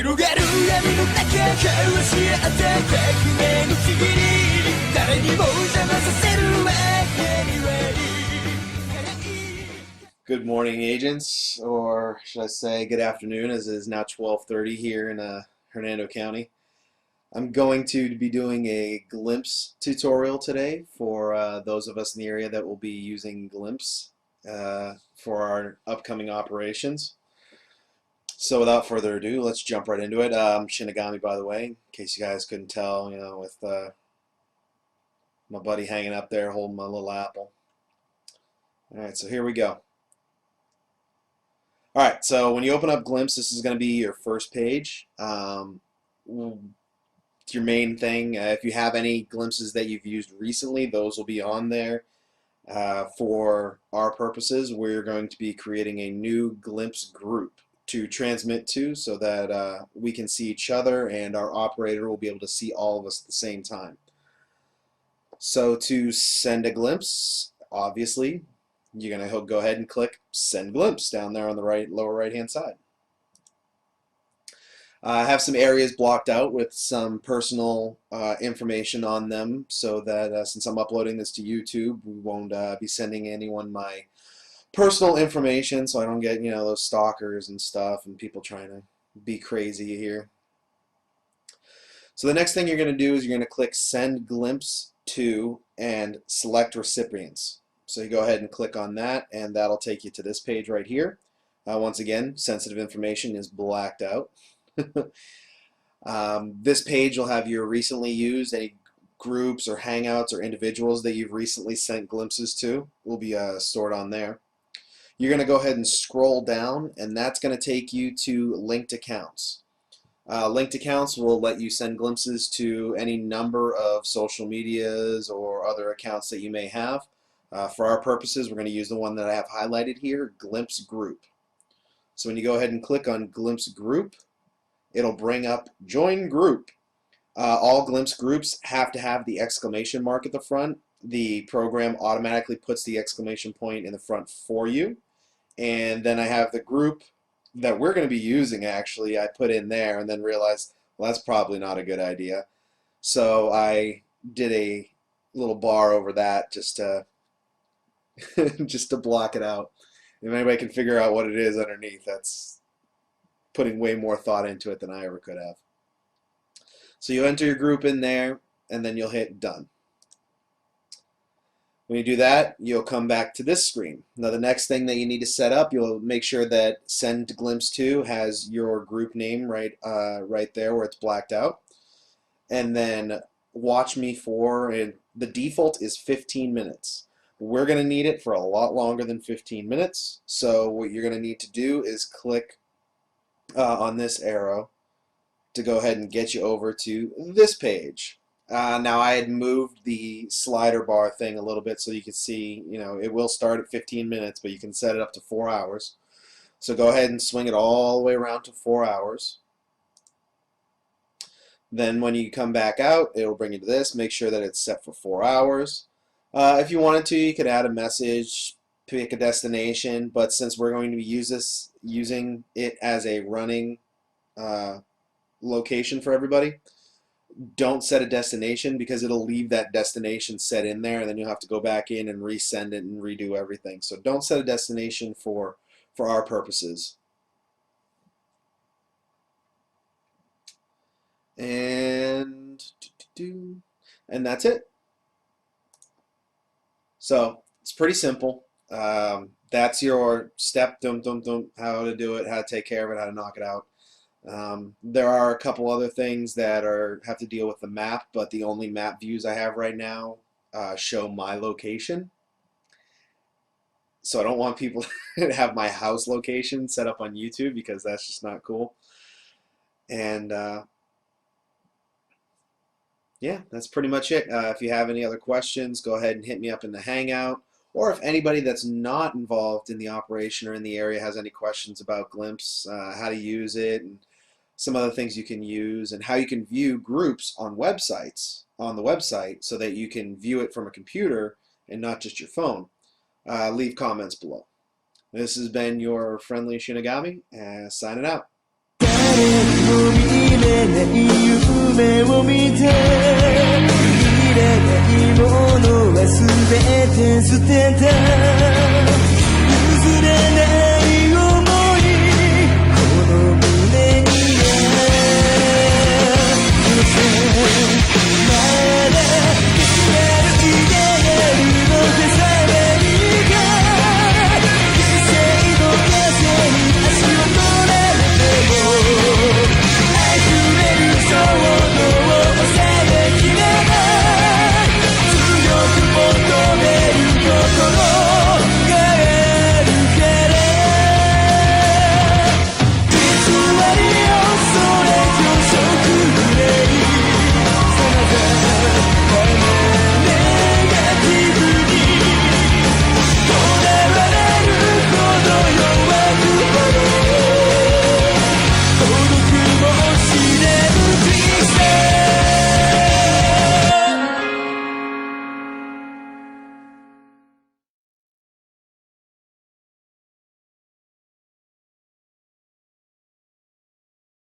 広がる闇の中交わし合った革命のちぎり誰にも邪魔させるわけにはいかない。 Good morning, agents, or should I say good afternoon, as it is now 12:30 here in Hernando County. I'm going to be doing a Glymps tutorial today for those of us in the area that will be using Glymps for our upcoming operations. So without further ado, let's jump right into it. I'm Shinigami, by the way, in case you guys couldn't tell, with my buddy hanging up there holding my little apple. Alright, so here we go. Alright, so when you open up Glymps, this is going to be your first page. Your main thing. If you have any glimpses that you've used recently, those will be on there. For our purposes, we're going to be creating a new glimpse group to transmit to so that we can see each other and our operator will be able to see all of us at the same time. So to send a glimpse, obviously, you're going to go ahead and click Send Glimpse down there on the lower right hand side. I have some areas blocked out with some personal information on them so that since I'm uploading this to YouTube, we won't be sending anyone my personal information so I don't get, those stalkers and stuff and people trying to be crazy here. So the next thing you're going to do is you're going to click Send Glimpse to and select recipients. So you go ahead and click on that and that'll take you to this page right here. Once again, sensitive information is blacked out. This page will have your recently used, any groups or hangouts or individuals that you've recently sent glimpses to will be stored on there. You're going to go ahead and scroll down and that's going to take you to linked accounts. Linked accounts will let you send glimpses to any number of social medias or other accounts that you may have. For our purposes, we're going to use the one that I have highlighted here, Glymps Group. So when you go ahead and click on Glymps Group, it'll bring up Join Group. All Glymps groups have to have the exclamation mark at the front. The program automatically puts the exclamation point in the front for you. And then I have the group that we're going to be using, actually, I put in there and then realized, well, that's probably not a good idea. So I did a little bar over that just to, just to block it out. If anybody can figure out what it is underneath, that's putting way more thought into it than I ever could have. So you enter your group in there and then you'll hit done. When you do that, you'll come back to this screen. Now the next thing that you need to set up, you'll make sure that Send Glimpse To has your group name right there where it's blacked out. And then watch me for, and the default is 15 minutes. We're going to need it for a lot longer than 15 minutes. So what you're going to need to do is click on this arrow to go ahead and get you over to this page. Now I had moved the slider bar thing a little bit so you can see, it will start at 15 minutes, but you can set it up to 4 hours. So go ahead and swing it all the way around to 4 hours. Then when you come back out, it'll bring you to this. Make sure that it's set for 4 hours. If you wanted to, you could add a message, pick a destination, but since we're going to be using it as a running location for everybody, don't set a destination because it'll leave that destination set in there and then you'll have to go back in and resend it and redo everything. So don't set a destination for our purposes. And that's it. So it's pretty simple. That's your step, how to do it, how to take care of it, how to knock it out. There are a couple other things that have to deal with the map, but the only map views I have right now show my location. So I don't want people to have my house location set up on YouTube because that's just not cool. And yeah, that's pretty much it. If you have any other questions, go ahead and hit me up in the Hangout. Or if anybody that's not involved in the operation or in the area has any questions about Glymps, how to use it, and some other things you can use, and how you can view groups on websites, on the website, so that you can view it from a computer and not just your phone, leave comments below. This has been your friendly Shinigami, signing out. にも見れない夢を見ていらないものは全て捨てた譲れない